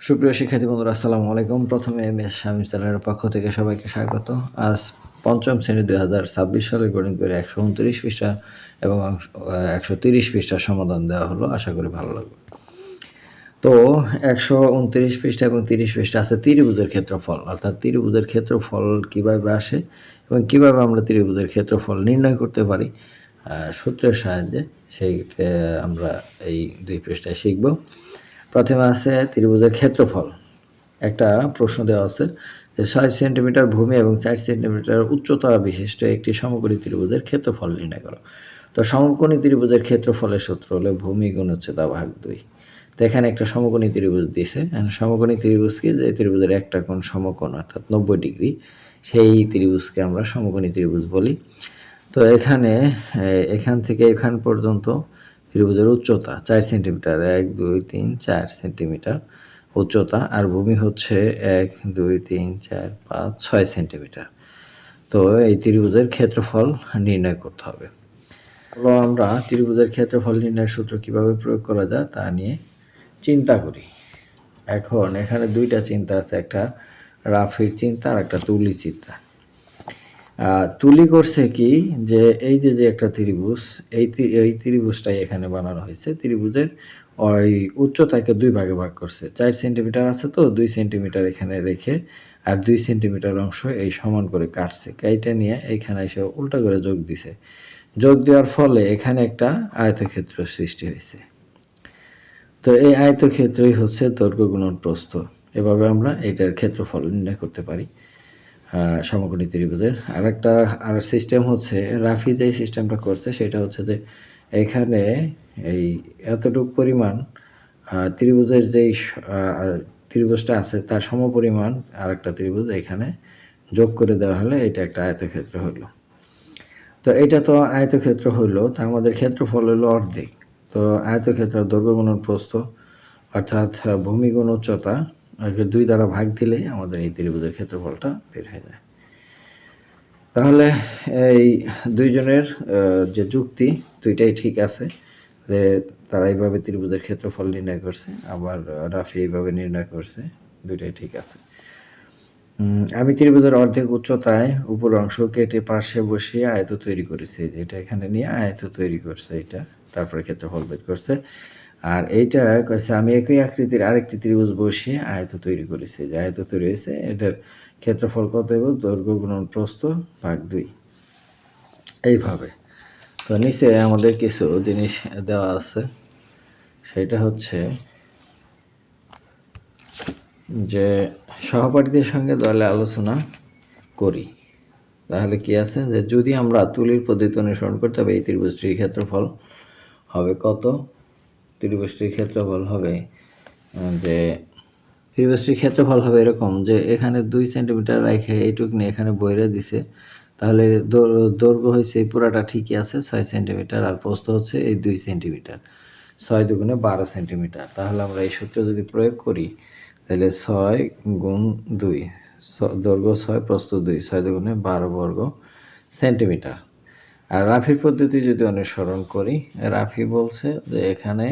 সুপ্রিয় শিক্ষার্থী বন্ধুরা, আসসালামু আলাইকুম। প্রথমে এমএস শামীম চ্যানেলের পক্ষ থেকে সবাইকে স্বাগত। আজ পঞ্চম শ্রেণী 2026 সালের গণিত বইয়ের 129 পৃষ্ঠা এবং 130 পৃষ্ঠার সমাধান দেওয়া হলো। আশা করি ভালো লাগবে। তো 129 পৃষ্ঠা এবং 30 পৃষ্ঠা আছে ত্রিভুজের ক্ষেত্রফল, অর্থাৎ ত্রিভুজের ক্ষেত্রফল কীভাবে আসে এবং কীভাবে আমরা ত্রিভুজের ক্ষেত্রফল নির্ণয় করতে পারি সূত্রের সাহায্যে, সেইটা আমরা এই 2 পৃষ্ঠায় শিখব। প্রথমে আছে ত্রিভুজের ক্ষেত্রফল। একটা প্রশ্ন দেওয়া আছে যে 6 সেন্টিমিটার ভূমি এবং 4 সেন্টিমিটার উচ্চতা বিশিষ্ট একটি সমকোণী ত্রিভুজের ক্ষেত্রফল নির্ণয় করো। তো সমকোণী ত্রিভুজের ক্ষেত্রফলের সূত্র হলো ভূমি গুণ উচ্চতা ভাগ 2। তো এখানে একটা সমকোণী ত্রিভুজ দিছে। সমকোণী ত্রিভুজ কি? যে ত্রিভুজের একটা কোণ সমকোণ অর্থাৎ 90 ডিগ্রি, সেই ত্রিভুজকে আমরা সমকোণী ত্রিভুজ বলি। তো এখান থেকে এখান পর্যন্ত ত্রিভুজের উচ্চতা 4 সেন্টিমিটার, 1 2 3 4 সেন্টিমিটার উচ্চতা, আর ভূমি হচ্ছে 1 2 3 4 5 6 সেন্টিমিটার। তো এই ত্রিভুজের ক্ষেত্রফল নির্ণয় করতে হবে। চলো আমরা ত্রিভুজের ক্ষেত্রফল নির্ণয়ের সূত্র কিভাবে প্রয়োগ করা যায় তা নিয়ে চিন্তা করি। এখন এখানে দুইটা চিন্তা আছে, একটা রাফির চিন্তা আর একটা তুলি চিন্তা। তুলি করছে কি, যে এই যে একটা ত্রিভুজ, এই ত্রিভুজটাই এখানে বানানো হয়েছে। ত্রিভুজের ওই উচ্চতাকে 2 ভাগে ভাগ করছে। 4 সেন্টিমিটার আছে, তো 2 সেন্টিমিটার এখানে রেখে আর 2 সেন্টিমিটার অংশ এই সমান করে কাটছে। কাইটা নিয়ে এইখানে এসে উল্টা করে যোগ দিছে। যোগ দেওয়ার ফলে এখানে একটা আয়তক্ষেত্র সৃষ্টি হয়েছে। তো এই আয়তক্ষেত্রই হচ্ছে দৈর্ঘ্য গুণন প্রস্থ। এভাবে আমরা এটার ক্ষেত্রফল নির্ণয় করতে পারি সমকোণী ত্রিভুজের। আর সিস্টেম হচ্ছে, রাফি যে সিস্টেমটা করছে সেটা হচ্ছে যে এখানে এই এতটুকু পরিমাণ ত্রিভুজের যেই ত্রিভুজটা আছে তার সমপরিমাণ আর একটা ত্রিভুজ এখানে যোগ করে দেওয়া হলে এটা একটা আয়তক্ষেত্র হলো। তো এটা তো আয়তক্ষেত্র হলো, তা আমাদের ক্ষেত্রফল হলো অর্ধেক। তো আয়তক্ষেত্র দৈর্ঘ্য গুণন প্রস্থ অর্থাৎ ভূমি গুণ উচ্চতা 2 দ্বারা ভাগ দিলে আমাদের এই ত্রিভুজের ক্ষেত্রফলটা বের হয়ে যায়। তাহলে এই দুইজনের যে যুক্তি, দুইটাই ঠিক আছে, যে তারা এইভাবে ত্রিভুজের ক্ষেত্রফল নির্ণয় করছে, আবার রাফি এইভাবে নির্ণয় করছে, দুইটাই ঠিক আছে। আমি ত্রিভুজের অর্ধেক উচ্চতায় উপর অংশ কেটে পাশে বসিয়ে আয়ত তৈরি করেছি। এটা এখানে নিয়ে আয়ত তৈরি করছে, এটা তারপরে ক্ষেত্রফল বের করছে। আর এইটা কইছে আমি একই আকৃতির আরেকটি ত্রিভুজ বসিয়ে আয়ত তৈরি করেছি। যে আয়ত তৈরি হয়েছে, এটার ক্ষেত্রফল কত হবে? দৈর্ঘ্য গুণন প্রস্থ ভাগ 2, এইভাবে। তো নিচে আমাদের কিছু জিনিস দেওয়া আছে, সেটা হচ্ছে যে সহপাঠীদের সঙ্গে দলে আলোচনা করি। তাহলে কি আছে, যে যদি আমরা তুলির পদ্ধতি অনুসরণ করতে হবে, এই ত্রিভুজটির ক্ষেত্রফল হবে কত? ত্রিভুজটির ক্ষেত্রফল হবে যে ত্রিভুজটির ক্ষেত্রফল হবে এরকম, যে এখানে 2 সেন্টিমিটার রেখে এইটুক নিয়ে এখানে বইরে দিছে। তাহলে দৈর্ঘ্য হয়েছে এই পুরাটা ঠিকই আছে 6 সেন্টিমিটার, আর প্রস্থ হচ্ছে এই 2 সেন্টিমিটার। 6 দুগুণে 12 সেন্টিমিটার। তাহলে আমরা এই সূত্র যদি প্রয়োগ করি, তাহলে 6 গুণ 2, দৈর্ঘ্য 6 প্রস্থ 2, 6 দুগুণে 12 বর্গ সেন্টিমিটার। আর রাফির পদ্ধতি যদি অনুসরণ করি, রাফি বলছে যে এখানে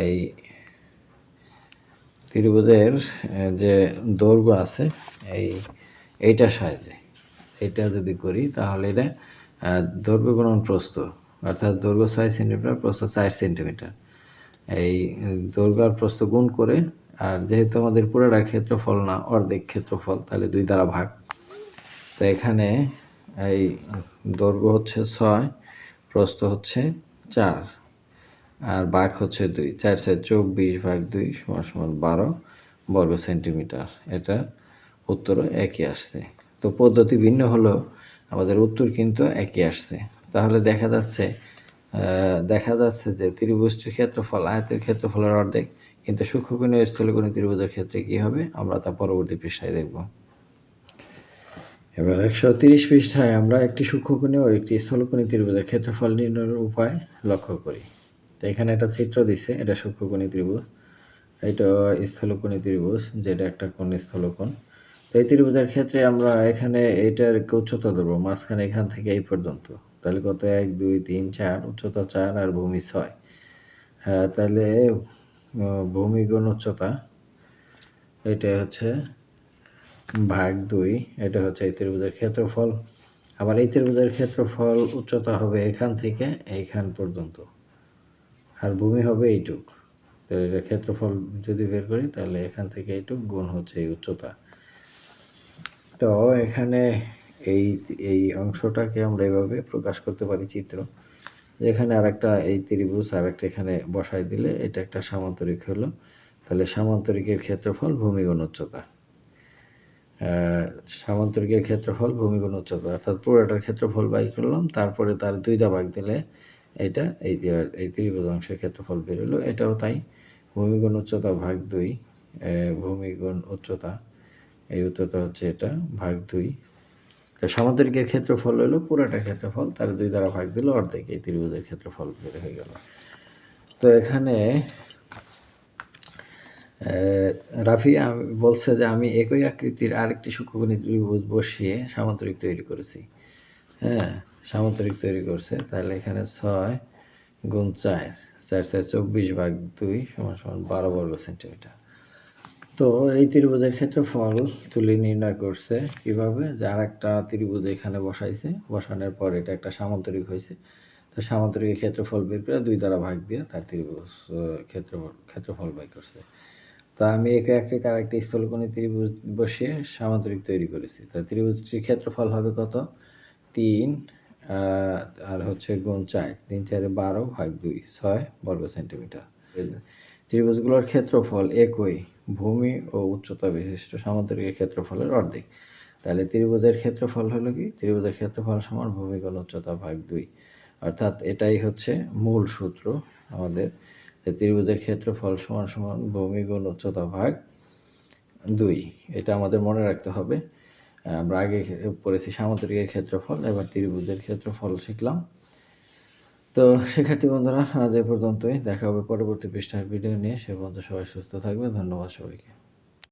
এই ত্রিভুজের যে দৈর্ঘ্য আছে এইটার সাহায্যে এটা যদি করি, তাহলে এটা দৈর্ঘ্য গুণন প্রস্থ, অর্থাৎ দৈর্ঘ্য 6 সেন্টিমিটার, প্রস্থ 4 সেন্টিমিটার, এই দৈর্ঘ্য আর প্রস্থ গুণ করে, আর যেহেতু আমাদের পুরোটা ক্ষেত্রফল না, অর্ধেক ক্ষেত্রফল, তাহলে 2 দ্বারা ভাগ। তো এখানে এই দৈর্ঘ্য হচ্ছে 6, প্রস্থ হচ্ছে 4, আর ভাগ হচ্ছে 2, 4 4 24 ভাগ 2 সমান 12 বর্গ সেন্টিমিটার। এটা উত্তরও একই আসছে। তো পদ্ধতি ভিন্ন হলেও আমাদের উত্তর কিন্তু একই আসছে। তাহলে দেখা যাচ্ছে যে ত্রিভুজটির ক্ষেত্রফল আয়তের ক্ষেত্রফলের অর্ধেক, কিন্তু সূক্ষ্মকোণী ও স্থূলকোণী ত্রিভুজের ক্ষেত্রে কী হবে আমরা তা পরবর্তী পৃষ্ঠায় দেখব। এবার 130 পৃষ্ঠায় আমরা একটি সূক্ষ্মকোণী ও একটি স্থূলকোণী ত্রিভুজের ক্ষেত্রফল নির্ণয়ের উপায় লক্ষ্য করি। তো এখানে একটা চিত্র দিছে, এটা সূক্ষ্মকোণী ত্রিভুজ, এটা স্থূলকোণী ত্রিভুজ, যেটা একটা কোণ স্থূলকোণ। তো এই ত্রিভুজের ক্ষেত্রে আমরা এখানে এইটার উচ্চতা ধরবো, মাঝখানে এখান থেকে এই পর্যন্ত। তাহলে কত? 1 2 3 4, উচ্চতা 4 আর ভূমি 6। হ্যাঁ, তাহলে ভূমি গুণ উচ্চতা এটা হচ্ছে ভাগ 2, এটা হচ্ছে এই ত্রিভুজের ক্ষেত্রফল। আবার এই ত্রিভুজের ক্ষেত্রফল উচ্চতা হবে এখান থেকে এইখান পর্যন্ত, আর ভূমি হবে এইটুক। তো এটা ক্ষেত্রফল যদি বের করি তাহলে এখান থেকে এইটুক গুণ হচ্ছে এই উচ্চতা। তো এখানে এই এই অংশটাকে আমরা এভাবে প্রকাশ করতে পারি চিত্র, যেখানে আরেকটা এই ত্রিভুজ আরেকটা এখানে বসাই দিলে এটা একটা সামান্তরিক হলো। তাহলে সামান্তরিকের ক্ষেত্রফল ভূমি গুণ উচ্চতা, সামান্তরিকের ক্ষেত্রফল ভূমি গুণ উচ্চতা, অর্থাৎ পুরোটার ক্ষেত্রফল বাই করলাম, তারপরে তার 2 ভাগ দিলে এটা এই ত্রিভুজ অংশের ক্ষেত্রফল বের হলো। এটাও তাই, ভূমি গুণ উচ্চতা ভাগ 2, ভূমি গুণ উচ্চতা, এই উচ্চতা হচ্ছে এটা ভাগ 2। তো সামান্তরিকের ক্ষেত্রফল হলো পুরোটার ক্ষেত্রফল, তার 2 দ্বারা ভাগ দিলে অর্ধেক, এই ত্রিভুজের ক্ষেত্রফল বের হয়ে গেল। তো এখানে রাফি বলছে যে আমি একই আকৃতির আরেকটি সূক্ষ্মকোণী ত্রিভুজ বসিয়ে সামান্তরিক তৈরি করেছি। হ্যাঁ, সামান্তরিক তৈরি করছে। তাহলে এখানে 6 গুণ 4, 4 4 24 ভাগ 2 সমান সমান 12 বর্গ সেন্টিমিটার। তো এই ত্রিভুজের ক্ষেত্রফল তুলে নির্ণয় করছে কিভাবে, যে আরেকটা ত্রিভুজ এখানে বসাইছে, বসানোর পর এটা একটা সামান্তরিক হয়েছে। তো সামান্তরিকের ক্ষেত্রফল বের করে 2 দ্বারা ভাগ দিয়ে তার ত্রিভুজ ক্ষেত্রফল বাই করছে। তো আমি একই আকৃতির আরেকটি স্থলকোণী ত্রিভুজ বসিয়ে সামান্তরিক তৈরি করেছি। তো ত্রিভুজটির ক্ষেত্রফল হবে কত? 3 আর হচ্ছে গুণ 4, 3 4 12 ভাগ 2, 6 বর্গ সেন্টিমিটার। ত্রিভুজগুলোর ক্ষেত্রফল একই, ভূমি ও উচ্চতা বিশিষ্ট সামান্তরিকের ক্ষেত্রফলের অর্ধেক। তাহলে ত্রিভুজের ক্ষেত্রফল হলো কি? ত্রিভুজের ক্ষেত্রফল সমান ভূমি গুণ উচ্চতা ভাগ 2। অর্থাৎ এটাই হচ্ছে মূল সূত্র আমাদের, যে ত্রিভুজের ক্ষেত্রফল সমান সমান ভূমি গুণ উচ্চতা ভাগ 2। এটা আমাদের মনে রাখতে হবে। আমরা আগে পড়েছি সামান্তরিকের ক্ষেত্রফল, এবার ত্রিভুজের ক্ষেত্রফল শিখলাম। তো শিক্ষার্থী বন্ধুরা, আজ এ পর্যন্তই। দেখা হবে পরবর্তী পৃষ্ঠার ভিডিও নিয়ে। সে পর্যন্ত সবাই সুস্থ থাকবে। ধন্যবাদ সবাইকে।